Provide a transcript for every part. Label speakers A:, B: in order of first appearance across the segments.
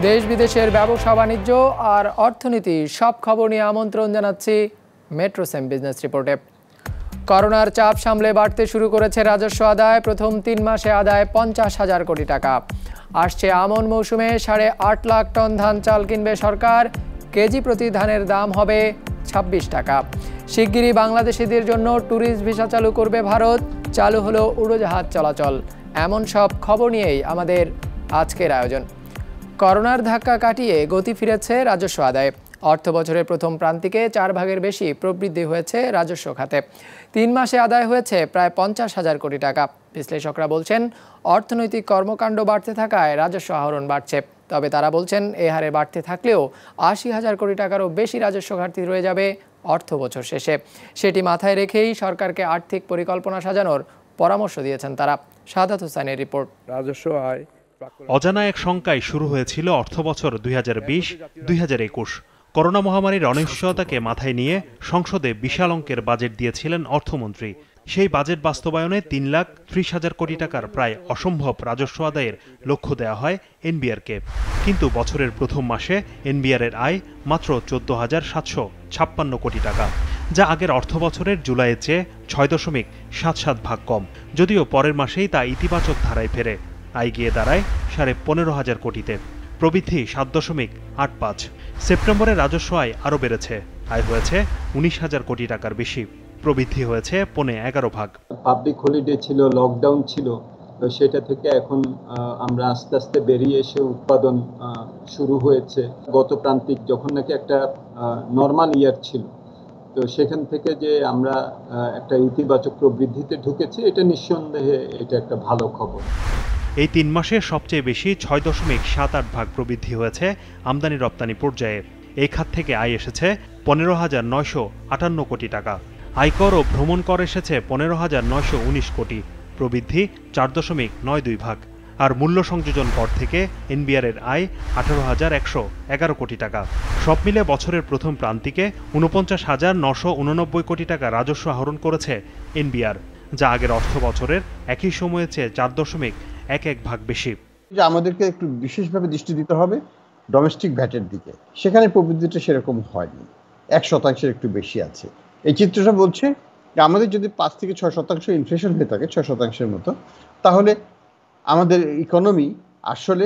A: দেশ বিদেশের ব্যবসা বাণিজ্য আর অর্থনীতি সব খবর নিয়ে আমন্ত্রণ জানাচ্ছি মেট্রো সেম বিজনেস রিপোর্টে। করোনার চাপ সামলে বাড়তে শুরু করেছে রাজস্ব আদায়। প্রথম 3 মাসে আদায় 50,000 কোটি টাকা। আসছে আমন মৌসুমে 8.5 লাখ টন ধান চাল কিনবে সরকার। কেজি প্রতি ধানের দাম হবে 26 টাকা। শিগগিরই বাংলাদেশিদের জন্য ট্যুরিস্ট ভিসা চালু করবে ভারত। চালু হলো উড়োজাহাজ চলাচল। এমন সব খবর নিয়েই আমাদের আজকের আয়োজন। করোনার ধাক্কা কাটিয়ে গতি ফিরেছে রাজস্ব আদায়ে। অর্থ বছরের প্রথম প্রান্তিকে 4 ভাগের বেশি প্রবৃদ্ধি হয়েছে রাজস্ব খাতে। 3 মাসে আদায় হয়েছে প্রায় 50,000 কোটি টাকা। বিশ্লেষকরা বলছেন, অর্থনৈতিক কর্মকাণ্ড বাড়তে থাকায় রাজস্ব আহরণ বাড়ছে। তবে তারা বলছেন, এ হারে বাড়তে থাকলেও 80,000 কোটি টাকারও বেশি রাজস্ব ঘাটতি রয়ে যাবে অর্থ বছর শেষে। সেটি মাথায় রেখেই সরকারকে আর্থিক পরিকল্পনা সাজানোর পরামর্শ দিয়েছেন তারা। সাদাত হোসেনের রিপোর্ট।
B: রাজস্ব আয়
C: অজানা এক শঙ্কায় শুরু হয়েছিল অর্থবছর 2020-2021। করোনা মহামারীর অনিশ্চয়তাকে মাথায় নিয়ে সংসদে বিশাল অঙ্কের বাজেট দিয়েছিলেন অর্থমন্ত্রী। সেই বাজেট বাস্তবায়নে 3,30,000 কোটি টাকার প্রায় অসম্ভব রাজস্ব আদায়ের লক্ষ্য দেওয়া হয় এনবিআরকে। কিন্তু বছরের প্রথম মাসে এনবিআরের আয় মাত্র 14,756 কোটি টাকা, যা আগের অর্থ বছরের জুলাইয়ের চেয়ে 6.77 ভাগ কম। যদিও পরের মাসেই তা ইতিবাচক ধারায় ফেরে। আয় গিয়ে দাঁড়ায় 15,500 কোটিতে, প্রবৃদ্ধি 7.85। সেপ্টেম্বরে রাজস্ব আয় আরও বেড়েছে। আয় হয়েছে 19,000 কোটি টাকার বেশি, প্রবৃদ্ধি হয়েছে 11.5 ভাগ।
D: পাবলিক হলিডে ছিল, লকডাউন ছিল, তো সেটা থেকে এখন আমরা আস্তে আস্তে বেরিয়ে এসে উৎপাদন শুরু হয়েছে। গত প্রান্তিক যখন নাকি একটা নর্মাল ইয়ার ছিল, তো সেখান থেকে যে আমরা একটা ইতিবাচক প্রবৃদ্ধিতে ঢুকেছি, এটা নিঃসন্দেহে এটা একটা ভালো খবর।
C: এই 3 মাসে সবচেয়ে বেশি 6.78 ভাগ প্রবৃদ্ধি হয়েছে আমদানি রপ্তানি পর্যায়ে। এই খাত থেকে আয় এসেছে 15,958 কোটি টাকা। আয়কর ও ভ্রমণ কর এসেছে 15,919 কোটি, প্রবৃদ্ধি 4.92 ভাগ। আর মূল্য সংযোজন কর থেকে এনবিআরের আয় 18,111 কোটি টাকা। সব মিলে বছরের প্রথম প্রান্তিকে 49,989 কোটি টাকা রাজস্ব আহরণ করেছে এনবিআর, যা আগের অর্থ বছরের একই সময়ের চেয়ে 4.11 ভাগ বেশি।
E: আমাদেরকে একটু বিশেষভাবে দৃষ্টি দিতে হবে ডোমেস্টিক ভ্যাটের দিকে। সেখানে প্রবৃদ্ধিটা সেরকম হয়নি, 1% একটু বেশি আছে। এই চিত্রটা বলছে যে আমাদের যদি 5 থেকে 6% ইনফ্লেশন হয়ে থাকে, 6%-এর মতো, তাহলে আমাদের ইকোনমি আসলে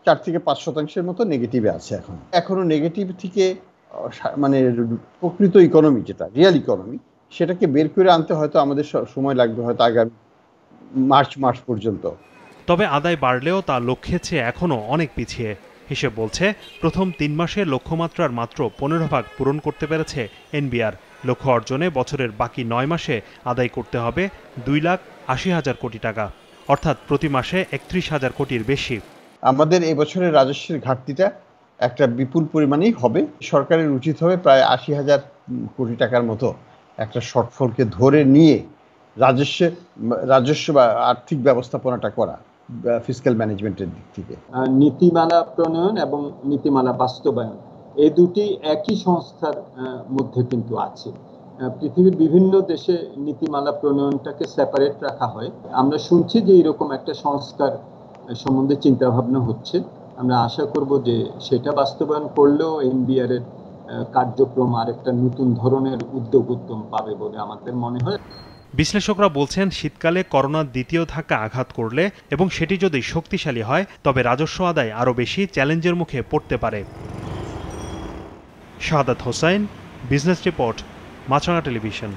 E: 4 থেকে 5%-এর মতো নেগেটিভে আছে। এখনো নেগেটিভ থেকে মানে প্রকৃত ইকোনমি, যেটা রিয়েল ইকোনমি, সেটাকে বের করে আনতে হয়তো আমাদের সময় লাগবে, হয়তো আগামী মার্চ মাস পর্যন্ত।
C: তবে আদায় বাড়লেও তা লক্ষ্যের চেয়ে এখনও অনেক পিছিয়ে। হিসেব বলছে, প্রথম 3 মাসে লক্ষ্যমাত্রার মাত্র 15 ভাগ পূরণ করতে পেরেছে এনবিআর। লক্ষ্য অর্জনে বছরের বাকি 9 মাসে আদায় করতে হবে 2,80,000 কোটি টাকা, অর্থাৎ প্রতি মাসে 31,000 কোটির বেশি।
E: আমাদের এবছরের রাজস্বের ঘাটতিটা একটা বিপুল পরিমাণেই হবে। সরকারের উচিত হবে প্রায় 80,000 কোটি টাকার মতো একটা শর্টফলকে ধরে নিয়ে রাজস্ব বা আর্থিক ব্যবস্থাপনাটা করা, ফিসক্যাল ম্যানেজমেন্টের দিক থেকে।
D: নীতিমালা প্রণয়ন এবং নীতিমালা বাস্তবায়ন, এই দুটি একই সংস্থার মধ্যে কিন্তু আছে। পৃথিবীর বিভিন্ন দেশে নীতিমালা প্রণয়নটাকে সেপারেট রাখা হয়। আমরা শুনছি যে এরকম একটা সংস্কার সম্বন্ধে চিন্তা ভাবনা হচ্ছে। আমরা আশা করব যে সেটা বাস্তবায়ন করলেও এনবিআর এর কার্যক্রম আর একটা নতুন ধরনের উদ্যম পাবে বলে আমাদের মনে হয়।
C: বিশ্লেষকরা বলছেন, শীতকালে করোনার দ্বিতীয় ধাক্কা আঘাত করলে এবং সেটি যদি শক্তিশালী হয়, তবে রাজস্ব আদায় আরও বেশি চ্যালেঞ্জের মুখে পড়তে পারে। সাদাত হোসেন, বিজনেস রিপোর্ট, মাছরাঙা টেলিভিশন।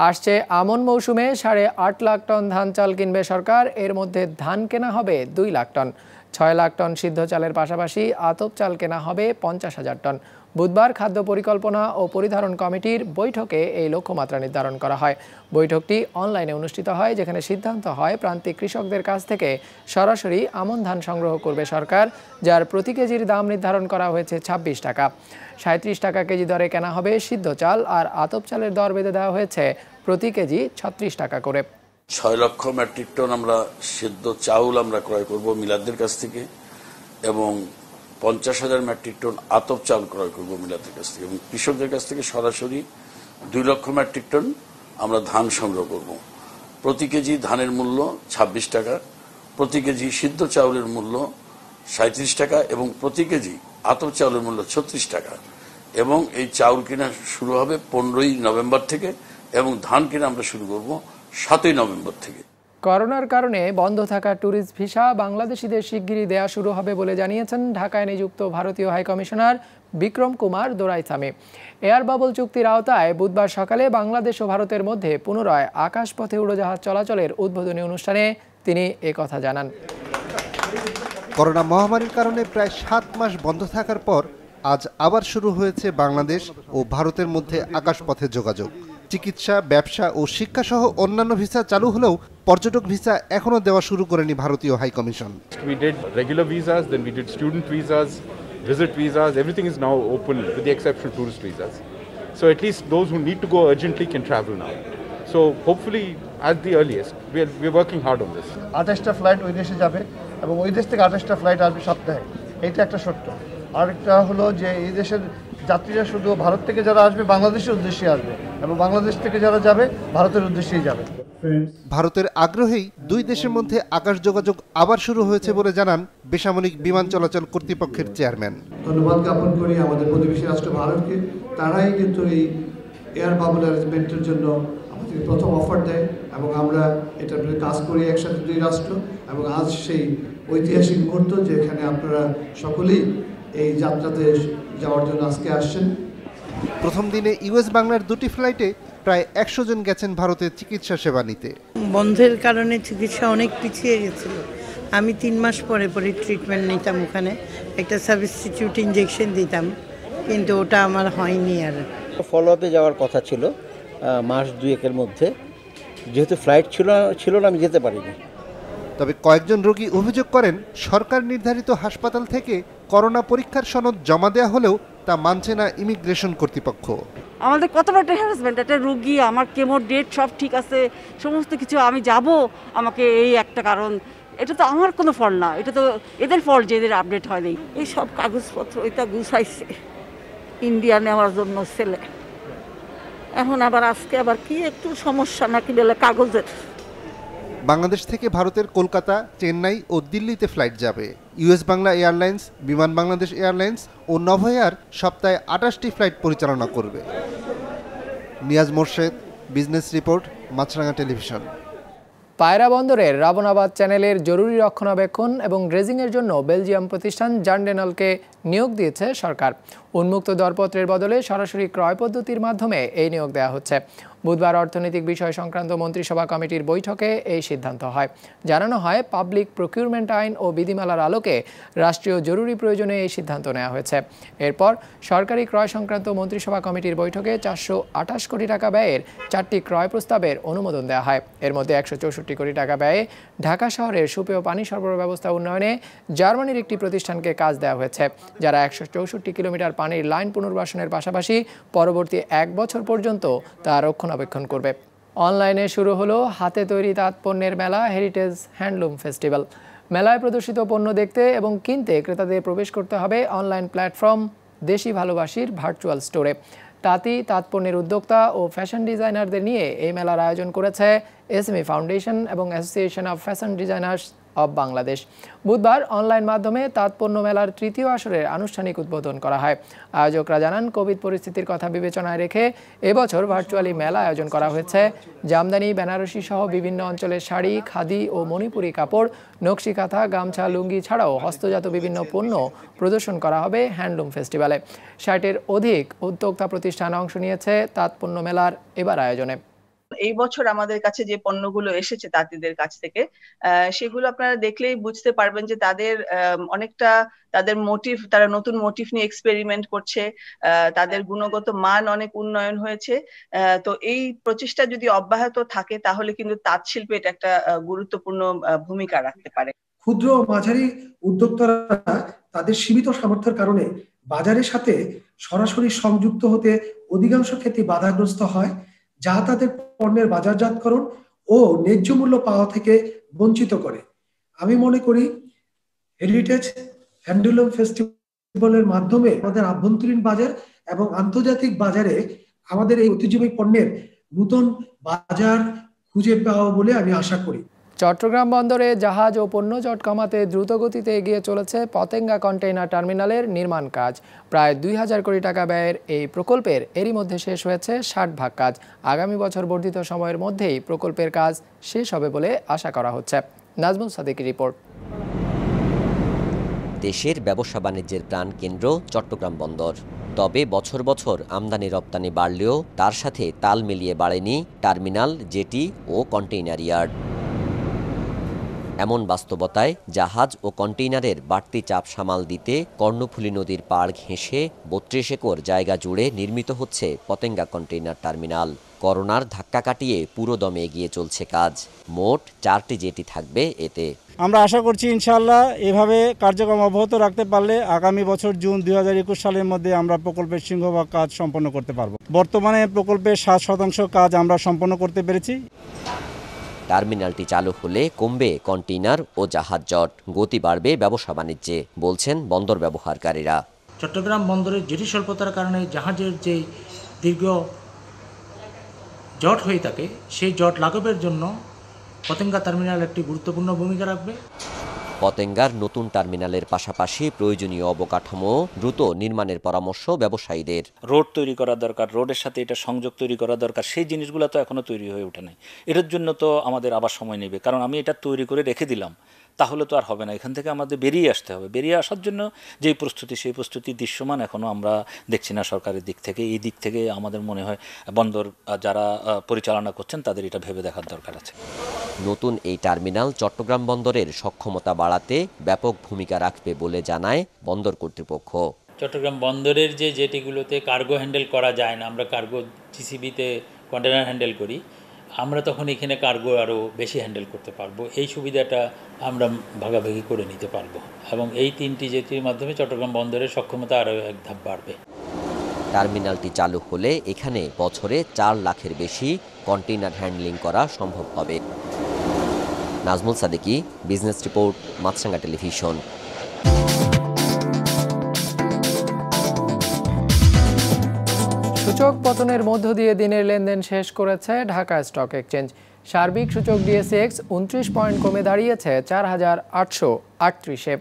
A: আসছে আমন মৌসুমে 8.5 লাখ টন ধান চাল কিনবে সরকার। এর মধ্যে ধান কেনা হবে 2 লাখ টন। 6 লাখ টন সিদ্ধ চালের পাশাপাশি আতপ চাল কেনা হবে 50,000 টন। বুধবার খাদ্য পরিকল্পনা ও পরিধারণ কমিটির বৈঠকে এই লক্ষ্যমাত্রা নির্ধারণ করা হয়। বৈঠকটি অনলাইনে অনুষ্ঠিত হয়, যেখানে সিদ্ধান্ত হয় প্রান্তিক কৃষকদের কাছ থেকে সরাসরি আমন ধান সংগ্রহ করবে সরকার, যার প্রতি কেজির দাম নির্ধারণ করা হয়েছে 26 টাকা। 37 টাকা কেজি দরে কেনা হবে সিদ্ধ চাল, আর আতপ চালের দর বেঁধে দেওয়া হয়েছে প্রতি কেজি 36 টাকা করে।
F: 6 লক্ষ মেট্রিক টন আমরা সিদ্ধ চাউল আমরা ক্রয় করব মিলাদদের কাছ থেকে, এবং 50,000 মেট্রিক টন আতপ চাল ক্রয় করব মিলাদের কাছ থেকে, এবং কৃষকদের কাছ থেকে সরাসরি 2 লক্ষ মেট্রিক টন আমরা ধান সংগ্রহ করব। প্রতি কেজি ধানের মূল্য 26 টাকা, প্রতি কেজি সিদ্ধ চাউলের মূল্য 37 টাকা এবং প্রতি কেজি আতপ চাউলের মূল্য 36 টাকা। এবং এই চাউল কেনা শুরু হবে 15ই নভেম্বর থেকে এবং ধান কেনা আমরা শুরু করব 7ই নভেম্বর থেকে।
A: করোনার কারণে বন্ধ থাকা ট্যুরিস্ট ভিসা বাংলাদেশিদের শিগগিরই দেয়া শুরু হবে বলে জানিয়েছেন ঢাকায় নিযুক্ত ভারতীয় high commissioner Vikram Kumar Doraiswamy. Air bubble চুক্তির আওতায় বুধবার সকালে বাংলাদেশ ও ভারতের মধ্যে পুনরায় আকাশপথে উড়োজাহাজ চলাচলের উদ্বোধনী অনুষ্ঠানে তিনি একথা জানান।
B: করোনা মহামারীর কারণে প্রায় 7 মাস বন্ধ থাকার পর আজ আবার শুরু হয়েছে বাংলাদেশ ও ভারতের মধ্যে আকাশপথে যোগাযোগ। চিকিৎসা, ব্যবসা ও শিক্ষাসহ অন্যান্য ভিসা চালু হলেও পর্যটক ভিসা এখনো দেওয়া শুরু করেনি ভারতীয় high commission.
G: We did regular visas, then we did student visas, visit visas. Everything is now open with the exception of tourist visas. So at least those who need to go urgently can travel now. So hopefully at the earliest, we're working hard on this.
H: 28টা flight ওই দেশে যাবে এবং ওই দেশ থেকে 28টা flight আসবে সপ্তাহে, এইটা একটা সত্য। আরেকটা হলো যে এই দেশের যাত্রীরা শুধু ভারত থেকে যারা আসবে বাংলাদেশের উদ্দেশ্যে আসবে এবং বাংলাদেশ থেকে যারা যাবে ভারতের উদ্দেশ্যেই যাবে।
B: ভারতের আগ্রহেই দুই দেশের মধ্যে আকাশ যোগাযোগ আবার শুরু হয়েছে বলে জানান বেসামরিক বিমান চলাচল কর্তৃপক্ষের চেয়ারম্যান।
H: ধন্যবাদ জ্ঞাপন করি আমাদের প্রতিবেশী রাষ্ট্র ভারতকে, তারাই কিন্তু এই এয়ার বাবল অ্যারেঞ্জমেন্টের জন্য আমাদের প্রথম অফার দেয় এবং আমরা এটার উপরে কাজ করি একসাথে দুই রাষ্ট্র। এবং আজ সেই ঐতিহাসিক মুহূর্ত যেখানে আপনারা সকলেই এই যাত্রাতে যাওয়ার জন্য আজকে আসছেন।
B: প্রথম দিনে ইউএস বাংলার দুটি ফ্লাইটে প্রায় 100 জন গেছেন ভারতের চিকিৎসা সেবা নিতে।
I: বন্ধের কারণে চিকিৎসা অনেক পিছিয়ে গেছিল। আমি 3 মাস পরে পরে ট্রিটমেন্ট নিতাম, ওখানে একটা সাবস্টিটিউট ইঞ্জেকশন দিতাম, কিন্তু ওটা আমার হয়নি। আর
J: ফলো আপে যাওয়ার কথা ছিল মাস 2-1-এর মধ্যে, যেহেতু ফ্লাইট ছিল না আমি যেতে পারিনি।
B: তবে কয়েকজন রোগী অভিযোগ করেন সরকার নির্ধারিত হাসপাতাল থেকে করোনা পরীক্ষার সনদ জমা দেওয়া হলেও তা মানছে না ইমিগ্রেশন কর্তৃপক্ষ।
K: আমাদের কত বড় একটা হ্যারাসমেন্ট, একটা রোগী আমার কেমো ডেট সব ঠিক আছে সমস্ত কিছু, আমি যাব, আমাকে এই একটা কারণ, এটা তো আমার কোনো ফল্ট না, এটা তো এদের ফল্ট যে এদের আপডেট হয়নি। এই সব কাগজপত্র এটা গুছাইছে ইন্ডিয়া নেওয়ার জন্য ছেলে, এখন আবার আজকে আবার কি একটু সমস্যা নাকি বলে কাগজের।
B: বাংলাদেশ থেকে ভারতের কলকাতা, চেন্নাই ও দিল্লিতে ফ্লাইট যাবে। ইউএস বাংলা এয়ারলাইন্স, বিমান বাংলাদেশ এয়ারলাইন্স ও নভোএয়ার সপ্তাহে 28টি ফ্লাইট পরিচালনা করবে। নিয়াজ মোর্শেদ, বিজনেস রিপোর্ট, মাছরাঙা টেলিভিশন।
A: পায়রা বন্দরের রাবণাবাদ চ্যানেলের জরুরি রক্ষণাবেক্ষণ এবং ড্রেজিংয়ের জন্য বেলজিয়াম প্রতিষ্ঠান জার্ডেনালকে নিয়োগ দিয়েছে সরকার। উন্মুক্ত দরপত্রের বদলে সরাসরি ক্রয় পদ্ধতির মাধ্যমে এই নিয়োগ দেওয়া হচ্ছে। বুধবার অর্থনৈতিক বিষয় সংক্রান্ত মন্ত্রিসভা কমিটির বৈঠকে এই সিদ্ধান্ত হয়। জানানো হয়, পাবলিক প্রকিউরমেন্ট আইন ও বিধিমালার আলোকে রাষ্ট্রীয় জরুরি প্রয়োজনে এই সিদ্ধান্ত নেওয়া হয়েছে। এরপর সরকারি ক্রয় সংক্রান্ত মন্ত্রিসভা কমিটির বৈঠকে 428 কোটি টাকা ব্যয়ের 4টি ক্রয় প্রস্তাবের অনুমোদন দেওয়া হয়। এর মধ্যে 164 কোটি টাকা ব্যয়ে ঢাকা শহরের সুপেয় পানি সরবরাহ ব্যবস্থা উন্নয়নে জার্মানির একটি প্রতিষ্ঠানকে কাজ দেওয়া হয়েছে, যারা 164 কিলোমিটার পানির লাইন পুনর্বাসনের পাশাপাশি পরবর্তী 1 বছর পর্যন্ত তা রক্ষণাবেক্ষণ করবে। অনলাইনে শুরু হলো হাতে তৈরি তাঁত পণ্যের মেলা হেরিটেজ হ্যান্ডলুম ফেস্টিভ্যাল। মেলায় প্রদর্শিত পণ্য দেখতে এবং কিনতে ক্রেতাদের প্রবেশ করতে হবে অনলাইন প্ল্যাটফর্ম দেশি ভালোবাসির ভার্চুয়াল স্টোরে। তাঁত পণ্যের উদ্যোক্তা ও ফ্যাশন ডিজাইনারদের নিয়ে এই মেলার আয়োজন করেছে এসএমই ফাউন্ডেশন এবং association of fashion designers of Bangladesh. বুধবার অনলাইন মাধ্যমে তাঁত পণ্য মেলার 3য় আসরের আনুষ্ঠানিক উদ্বোধন করা হয়। আয়োজকরা জানান, কোভিড পরিস্থিতির কথা বিবেচনায় রেখে এবছর ভার্চুয়ালি মেলা আয়োজন করা হয়েছে। জামদানি, বেনারসি সহ বিভিন্ন অঞ্চলের শাড়ি, খাদি ও মণিপুরি কাপড়, নকশি কাঁথা, গামছা, লুঙ্গি ছাড়াও হস্তজাত বিভিন্ন পণ্য প্রদর্শন করা হবে হ্যান্ডলুম ফেস্টিভ্যালে। 60-এর অধিক উদ্যোক্তা প্রতিষ্ঠান অংশ নিয়েছে তাঁত পণ্য মেলার এবার আয়োজনে।
L: এই বছর আমাদের কাছে যে পণ্যগুলো এসেছে তাঁতিদের কাছ থেকে, সেগুলো আপনারা দেখলেই বুঝতে পারবেন যে তাদের অনেকটা তাদের মোটিভ, তারা নতুন মোটিভ নিয়ে এক্সপেরিমেন্ট করছে, তাদের গুণগত মান অনেক উন্নয়ন হয়েছে। তো এই প্রচেষ্টা যদি অব্যাহত থাকে তাহলে কিন্তু তাঁত শিল্পে এটা একটা গুরুত্বপূর্ণ ভূমিকা রাখতে পারে।
H: ক্ষুদ্র ও মাঝারি উদ্যোক্তারা তাদের সীমিত সামর্থ্যের কারণে বাজারের সাথে সরাসরি সংযুক্ত হতে অধিকাংশ ক্ষেত্রে বাধাগ্রস্ত হয়, যা তাদের পণ্যের বাজারজাতকরণ ও ন্যায্য মূল্য পাওয়া থেকে বঞ্চিত করে। আমি মনে করি হেরিটেজ হ্যান্ডলুম ফেস্টিভ্যালের মাধ্যমে আমাদের আভ্যন্তরীণ বাজার এবং আন্তর্জাতিক বাজারে আমাদের এই ঐতিহ্যবাহী পণ্যের নতুন বাজার খুঁজে পাওয়া বলে আমি আশা করি।
A: চট্টগ্রাম বন্দরে জাহাজ ও পণ্য জট কমাতে দ্রুতগতিতে এগিয়ে চলেছে পতেঙ্গা কন্টেইনার টার্মিনালের নির্মাণ কাজ। প্রায় ২,০০০ কোটি টাকা ব্যয়ের এই প্রকল্পের এরই মধ্যে শেষ হয়েছে ৬০ ভাগ কাজ। আগামী বছর বর্ধিত সময়ের মধ্যেই প্রকল্পের কাজ শেষ হবে বলে আশা করা হচ্ছে। নাজমুল সাদিকের রিপোর্ট।
M: দেশের ব্যবসা বাণিজ্যের প্রাণকেন্দ্র চট্টগ্রাম বন্দর। তবে বছর বছর আমদানি রপ্তানি বাড়লেও তার সাথে তাল মিলিয়ে বাড়েনি টার্মিনাল, জেটি ও কন্টেইনার ইয়ার্ড। এমন বাস্তবতায় জাহাজ ও কন্টেইনারের বাড়তি চাপ সামাল দিতে কর্ণফুলী নদীর পাড় ঘেঁষে ৩২ একর জায়গা জুড়ে নির্মিত হচ্ছে পতেঙ্গা কন্টেইনার টার্মিনাল। করোনার ধাক্কা কাটিয়ে পুরোদমে এগিয়ে চলছে কাজ। মোট ৪টি জেটি থাকবে এতে।
N: আমরা আশা করছি ইনশাআল্লাহ এভাবে কার্যক্রম অব্যাহত রাখতে পারলে আগামী বছর জুন ২০২১ সালের মধ্যে আমরা প্রকল্পের সিংহভাগ কাজ সম্পন্ন করতে পারব। বর্তমানে প্রকল্পের ৬০% কাজ আমরা সম্পন্ন করতে পেরেছি।
M: টার্মিনালটি চালু হলে কমবে কন্টেইনার ও জাহাজ জট, গতি বাড়বে ব্যবসা বাণিজ্যে, বলছেন বন্দর ব্যবহারকারীরা।
O: চট্টগ্রাম বন্দরের জেটি স্বল্পতার কারণে জাহাজের যে দীর্ঘ জট হয়ে থাকে সেই জট লাঘবের জন্য পতেঙ্গা টার্মিনাল একটি গুরুত্বপূর্ণ ভূমিকা রাখবে।
M: পতেঙ্গার নতুন টার্মিনালের পাশাপাশি প্রয়োজনীয় অবকাঠামো দ্রুত নির্মাণের পরামর্শ ব্যবসায়ীদের।
P: রোড তৈরি করা দরকার, রোডের সাথে এটা সংযোগ তৈরি করা দরকার, সেই জিনিসগুলো তো এখনও তৈরি হয়ে ওঠে নাই। এটার জন্য তো আমাদের আবার সময় নেবে, কারণ আমি এটা তৈরি করে রেখে দিলাম তাহলে তো আর হবে না। এখান থেকে আমাদের বেরিয়ে আসতে হবে। বেরিয়ে আসার জন্য যেই প্রস্তুতি, সেই প্রস্তুতি দৃশ্যমান এখনও আমরা দেখছি না সরকারের দিক থেকে। এই দিক থেকে আমাদের মনে হয় বন্দর যারা পরিচালনা করছেন তাদের এটা ভেবে দেখার দরকার আছে।
M: নতুন এই টার্মিনাল চট্টগ্রাম বন্দরের সক্ষমতা বাড়াতে ব্যাপক ভূমিকা রাখবে বলে জানায় বন্দর কর্তৃপক্ষ।
Q: চট্টগ্রাম বন্দরের যে জেটিগুলোতে কার্গো হ্যান্ডেল করা যায় না, আমরা কার্গো জিসিবিতে কন্টেনার হ্যান্ডেল করি, আমরা তখন এখানে কার্গো আরও বেশি হ্যান্ডেল করতে পারবো। এই সুবিধাটা আমরা ভাগাভাগি করে নিতে পারবো এবং এই 3টি জেটির মাধ্যমে চট্টগ্রাম বন্দরের সক্ষমতা আরও এক ধাপ বাড়বে।
M: টার্মিনালটি চালু হলে এখানে বছরে ৪ লাখের বেশি কন্টেইনার হ্যান্ডলিং করা সম্ভব হবে। নাজমুল সাদিকি, বিজনেস রিপোর্ট, মাছরাঙ্গা টেলিভিশন।
A: সূচক পতনের মধ্য দিয়ে দিনের লেনদেন শেষ করেছে ঢাকা স্টক এক্সচেঞ্জ। সার্বিক সূচক ডিএসইএক্স 29 পয়েন্ট কমে দাঁড়িয়েছে ৪,৮৩৮-এ।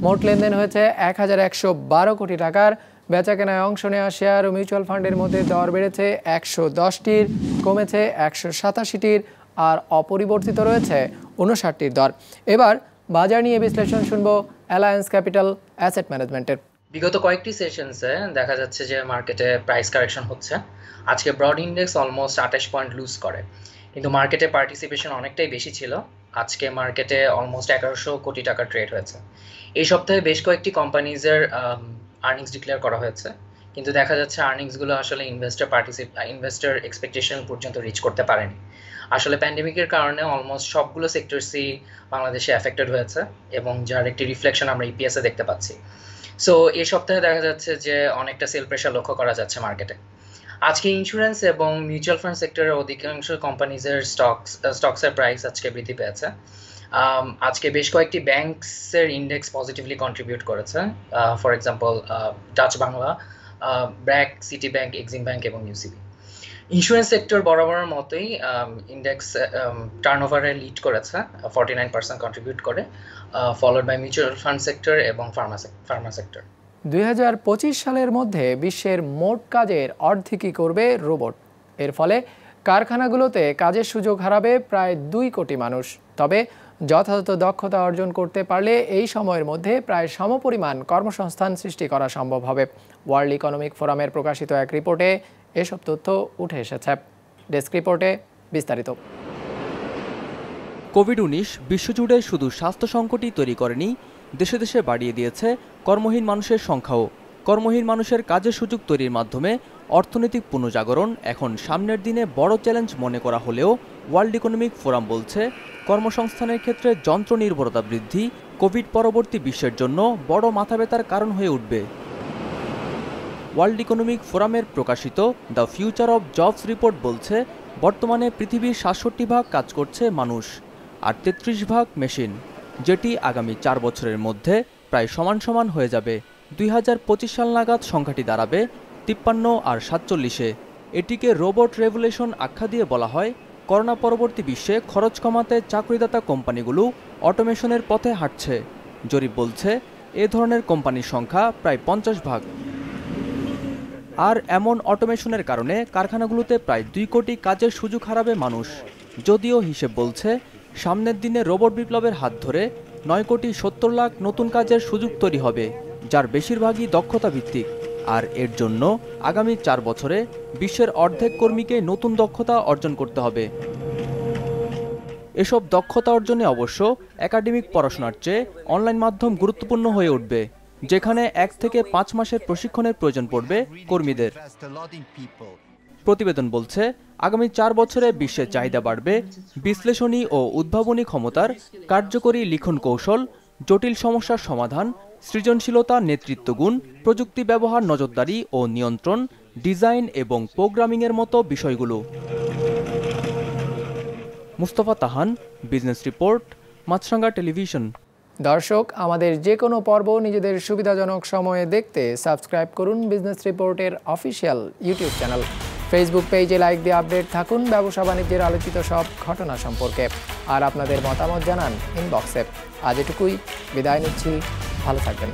A: মোট লেনদেন হয়েছে ১,১১২ কোটি টাকার। বেচাকেনায় অংশ নেওয়া শেয়ার ও মিউচুয়াল ফান্ডের মধ্যে দর বেড়েছে ১১০টির, কমেছে ১৮৭টির, আর অপরিবর্তিত রয়েছে ৫৯টির দর। এবার বাজার নিয়ে বিশ্লেষণ শুনবো অ্যালায়েন্স ক্যাপিটাল অ্যাসেট ম্যানেজমেন্টের।
R: বিগত কয়েকটি সেশনসে দেখা যাচ্ছে যে মার্কেটে প্রাইস কারেকশন হচ্ছে। আজকে broad index almost ২৮ point lose করে, কিন্তু মার্কেটে পার্টিসিপেশন অনেকটাই বেশি ছিল। আজকে মার্কেটে অলমোস্ট ১১০০ কোটি টাকা ট্রেড হয়েছে। এই সপ্তাহে বেশ কয়েকটি কোম্পানিজের আর্নিংস ডিক্লেয়ার করা হয়েছে, কিন্তু দেখা যাচ্ছে আর্নিংসগুলো আসলে ইনভেস্টর এক্সপেকটেশন পর্যন্ত রিচ করতে পারেনি। আসলে প্যান্ডেমিকের কারণে অলমোস্ট সবগুলো সেক্টরসই বাংলাদেশে অ্যাফেক্টেড হয়েছে এবং যার একটি রিফ্লেকশন আমরা ইপিএসে দেখতে পাচ্ছি। সো এই সপ্তাহে দেখা যাচ্ছে যে অনেকটা সেল প্রেশার লক্ষ্য করা যাচ্ছে মার্কেটে। আজকে ইন্স্যুরেন্স এবং মিউচুয়াল ফান্ড সেক্টরের অধিকাংশ কোম্পানিজের স্টকসের প্রাইস আজকে বৃদ্ধি পেয়েছে। আজকে বেশ কয়েকটি ব্যাংকসের ইন্ডেক্স পজিটিভলি কন্ট্রিবিউট করেছে। For example Dutch Bangla, BRAC, City Bank, Exim Bank এবং ইউসিবি। ইন্স্যুরেন্স সেক্টর বরাবরের মতোই ইন্ডেক্স টার্নওভারে লিড করেছে, 49% কন্ট্রিবিউট করে, followed by mutual fund sector এবং ফার্মা সেক্টর।
A: ২০২৫ সালের মধ্যে বিশ্বের মোট কাজের অর্ধেকই করবে রোবট। এর ফলে কারখানাগুলোতে কাজের সুযোগ হারাবে প্রায় ২ কোটি মানুষ। তবে যথাযথ দক্ষতা অর্জন করতে পারলে এই সময়ের মধ্যে প্রায় সমপরিমাণ কর্মসংস্থান সৃষ্টি করা সম্ভব হবে। ওয়ার্ল্ড ইকোনমিক ফোরামের প্রকাশিত এক রিপোর্টে এসব তথ্য উঠে এসেছে। ডেস্ক রিপোর্টে বিস্তারিত।
S: কোভিড-১৯ বিশ্বজুড়ে শুধু স্বাস্থ্য সংকটই তৈরি করেনি, দেশে দেশে বাড়িয়ে দিয়েছে কর্মহীন মানুষের সংখ্যাও। কর্মহীন মানুষের কাজের সুযোগ তৈরির মাধ্যমে অর্থনৈতিক পুনর্জাগরণ এখন সামনের দিনে বড় চ্যালেঞ্জ মনে করা হলেও ওয়ার্ল্ড ইকোনমিক ফোরাম বলছে কর্মসংস্থানের ক্ষেত্রে যন্ত্র নির্ভরতা বৃদ্ধি কোভিড পরবর্তী বিশ্বের জন্য বড় মাথাব্যথার কারণ হয়ে উঠবে। ওয়ার্ল্ড ইকোনমিক ফোরামের প্রকাশিত the future of jobs report বলছে বর্তমানে পৃথিবীর ৬৭ ভাগ কাজ করছে মানুষ আর ৩৩ ভাগ মেশিন, যেটি আগামী ৪ বছরের মধ্যে প্রায় সমান সমান হয়ে যাবে। ২০২৫ সাল নাগাদ সংখ্যাটি দাঁড়াবে ৫৩ আর ৪৭-এ। এটিকে রোবট রেভলিউশন আখ্যা দিয়ে বলা হয় করোনা পরবর্তী বিশ্বে খরচ কমাতে চাকরিদাতা কোম্পানিগুলো অটোমেশনের পথে হাঁটছে। জরিপ বলছে এ ধরনের কোম্পানির সংখ্যা প্রায় 50 ভাগ। আর এমন অটোমেশনের কারণে কারখানাগুলোতে প্রায় 2 কোটি কাজের সুযোগ হারাবে মানুষ। যদিও হিসেব বলছে সামনের দিনে রোবট বিপ্লবের হাত ধরে 9 কোটি 70 লাখ নতুন কাজের সুযোগ তৈরি হবে, যার বেশিরভাগই দক্ষতা ভিত্তিক। আর এর জন্য আগামী 4 বছরে বিশ্বের অর্ধেক কর্মীকে নতুন দক্ষতা অর্জন করতে হবে। এসব দক্ষতা অর্জনে অবশ্য একাডেমিক পড়াশোনার চেয়ে অনলাইন মাধ্যম গুরুত্বপূর্ণ হয়ে উঠবে, যেখানে 1 থেকে 5 মাসের প্রশিক্ষণের প্রয়োজন পড়বে কর্মীদের। প্রতিবেদন বলছে আগামী 4 বছরে বিশ্বের চাহিদা বাড়বে বিশ্লেষণী ও উদ্ভাবনী ক্ষমতার, কার্যকরী লিখন কৌশল, জটিল সমস্যার সমাধান, সৃজনশীলতা, নেতৃত্বগুণ, প্রযুক্তি ব্যবহার, নজরদারি ও নিয়ন্ত্রণ, ডিজাইন এবং প্রোগ্রামিংয়ের মতো বিষয়গুলো। মুস্তফা তাহান, বিজনেস রিপোর্ট, মাছরাঙ্গা টেলিভিশন।
A: দর্শক, আমাদের যে কোনো পর্ব নিজেদের সুবিধাজনক সময়ে দেখতে সাবস্ক্রাইব করুন বিজনেস রিপোর্টের অফিসিয়াল ইউটিউব চ্যানেল। ফেসবুক পেজে লাইক দিয়ে আপডেট থাকুন ব্যবসা বাণিজ্যের আলোচিত সব ঘটনা সম্পর্কে। আর আপনাদের মতামত জানান ইনবক্সে। আজ এটুকুই, বিদায় নিচ্ছি, ভালো থাকবেন।